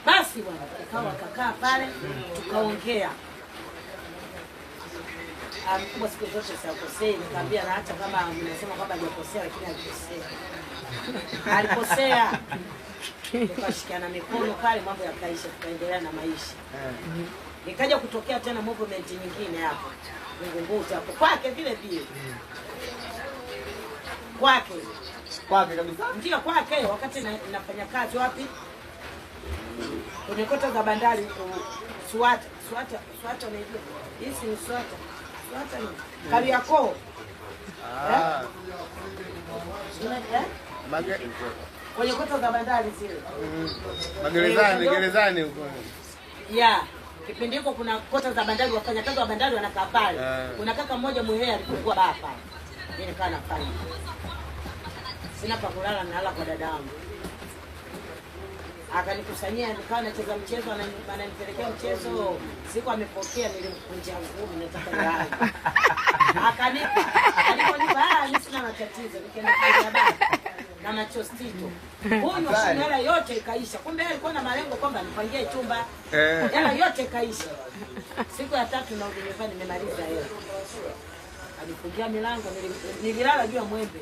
Basi bwana, ikawa kakaa pale tukaongea. Mkubwa siku zote sikosei, nikamwambia na hata kama mnasema kwamba hajakosea lakini alikosea. Tukashikiana mikono pale, mambo yakaisha, tukaendelea na maisha. Nikaja kutokea tena movement nyingine hapo. Ngumbuti hapo kwake vile vile. Kwake kabisa. Ndio kwake, wakati nafanya kazi wapi? Kwenye kota za bandari huko Swata unajua. Hii ni Swata ni Kariakoo. Kwenye kota za bandari zile. Magerezani huko. Yeah. Kipindi hiko kuna kota za bandari, wafanya kazi wa bandari wanakaa pale. Kuna kaka mmoja Muhea alikuwa hapa. Mimi nikaa nafanya. Sina pa kulala, nalala kwa dada yangu. Akanikusanyia, nikawa nacheza mchezo, ananipelekea mchezo. Siku amepokea, nilimkunjia ngumi nataka kulala. Akanipa. Aliponipa, mimi sina matatizo, nikaenda kwa baba na machostito. Huyu hela yote ikaisha. Kumbe yeye alikuwa na malengo kwamba nipangie chumba. Hela yote ikaisha. Siku ya 3 na nimemaliza hela. Alifungia milango, nililala juu ya mwembe.